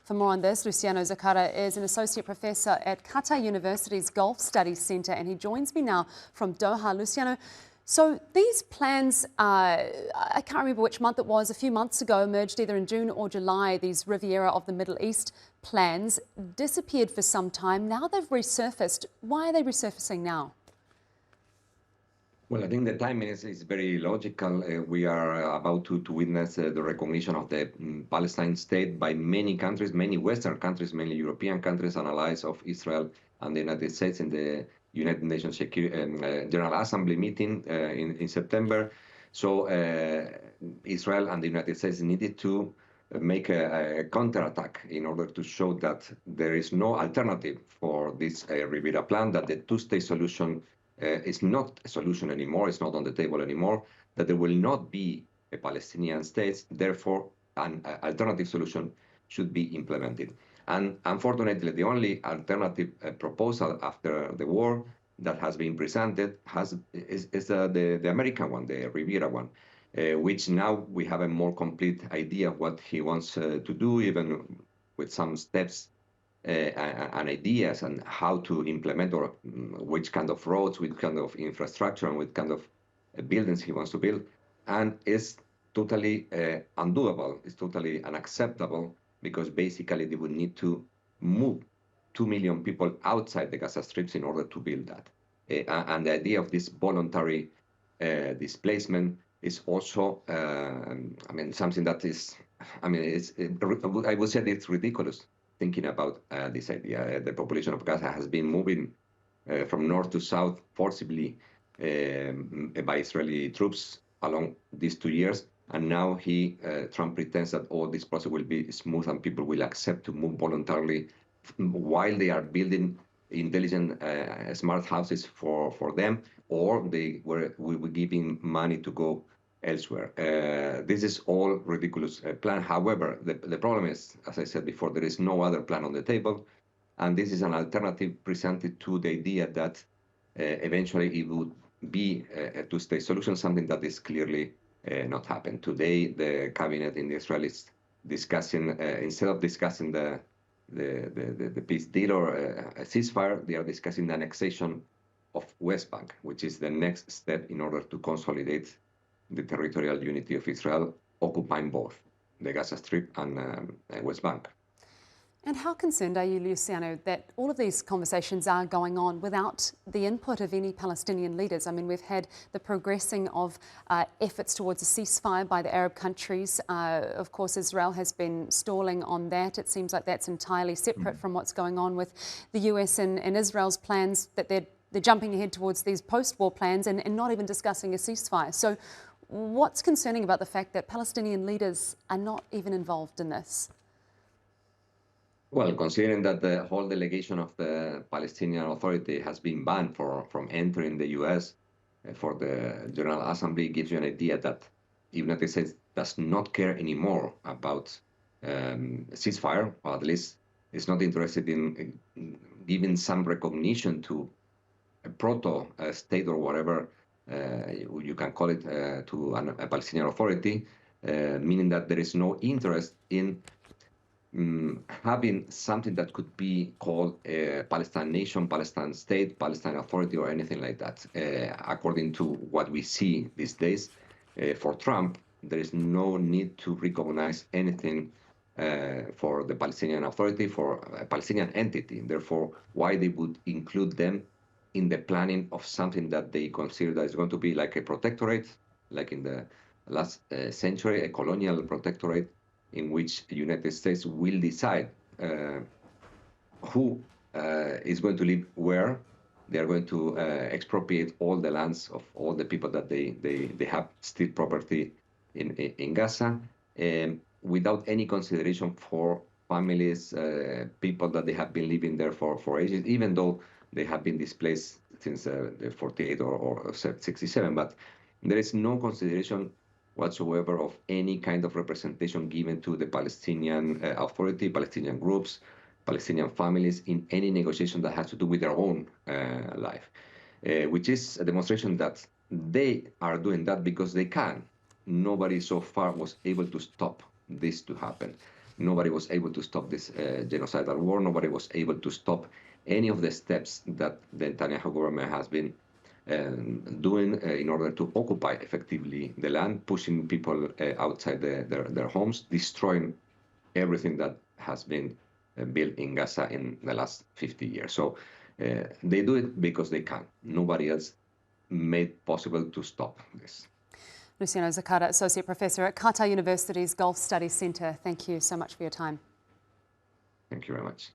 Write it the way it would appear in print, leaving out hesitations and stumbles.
For more on this, Luciano Zaccara is an associate professor at Qatar University's Gulf Studies Centre, and he joins me now from Doha. Luciano, so these plans, I can't remember which month it was, a few months ago, emerged either in June or July. These Riviera of the Middle East plans disappeared for some time. Now they've resurfaced. Why are they resurfacing now? Well, I think the timing is very logical. We are about to witness the recognition of the Palestine state by many countries, many Western countries, mainly European countries and allies of Israel and the United States in the United Nations General Assembly meeting in September. So Israel and the United States needed to make a counterattack in order to show that there is no alternative for this Riviera plan, that the two-state solution is not a solution anymore, it's not on the table anymore, that there will not be a Palestinian state, therefore an alternative solution should be implemented. And unfortunately, the only alternative proposal after the war that has been presented is the American one, the Riviera one, which now we have a more complete idea of what he wants to do, even with some steps and ideas on how to implement or which kind of roads, which kind of infrastructure, and which kind of buildings he wants to build. And it's totally undoable. It's totally unacceptable because basically they would need to move 2 million people outside the Gaza Strips in order to build that. And the idea of this voluntary displacement is also, something that is, I would say it's ridiculous. Thinking about this idea. The population of Gaza has been moving from north to south forcibly by Israeli troops along these 2 years. And now Trump pretends that all this process will be smooth and people will accept to move voluntarily while they are building intelligent, smart houses for them, or we were giving money to go elsewhere. This is all ridiculous plan. However, the problem is, as I said before, there is no other plan on the table. And this is an alternative presented to the idea that eventually it would be a two-state solution, something that is clearly not happened. Today, the cabinet in Israel is discussing, instead of discussing the peace deal or a ceasefire, they are discussing the annexation of West Bank, which is the next step in order to consolidate the territorial unity of Israel, occupying both the Gaza Strip and West Bank. And how concerned are you, Luciano, that all of these conversations are going on without the input of any Palestinian leaders? I mean, we've had the progressing of efforts towards a ceasefire by the Arab countries. Of course, Israel has been stalling on that. It seems like that's entirely separate from what's going on with the US and Israel's plans, that they're jumping ahead towards these post-war plans and not even discussing a ceasefire. So what's concerning about the fact that Palestinian leaders are not even involved in this? Well, considering that the whole delegation of the Palestinian Authority has been banned from entering the US for the General Assembly, gives you an idea that the United States does not care anymore about ceasefire, or at least is not interested in giving some recognition to a proto-state or whatever you can call it, to a Palestinian Authority, meaning that there is no interest in having something that could be called a Palestine nation, Palestine state, Palestine Authority, or anything like that. According to what we see these days, for Trump, there is no need to recognize anything for the Palestinian Authority, for a Palestinian entity. Therefore, why they would include them in the planning of something that they consider that is going to be like a protectorate, like in the last century, a colonial protectorate, in which the United States will decide who is going to live where. They are going to expropriate all the lands of all the people that they have still property in Gaza, without any consideration for families, people that they have been living there for ages, even though they have been displaced since the 48 or 67. But there is no consideration whatsoever of any kind of representation given to the Palestinian Authority, Palestinian groups, Palestinian families in any negotiation that has to do with their own life, which is a demonstration that they are doing that because they can. Nobody so far was able to stop this to happen. Nobody was able to stop this genocidal war. Nobody was able to stop any of the steps that the Netanyahu government has been doing in order to occupy effectively the land, pushing people outside their homes, destroying everything that has been built in Gaza in the last 50 years. So they do it because they can. Nobody else made possible to stop this. Luciano Zaccara, Associate Professor at Qatar University's Gulf Studies Centre. Thank you so much for your time. Thank you very much.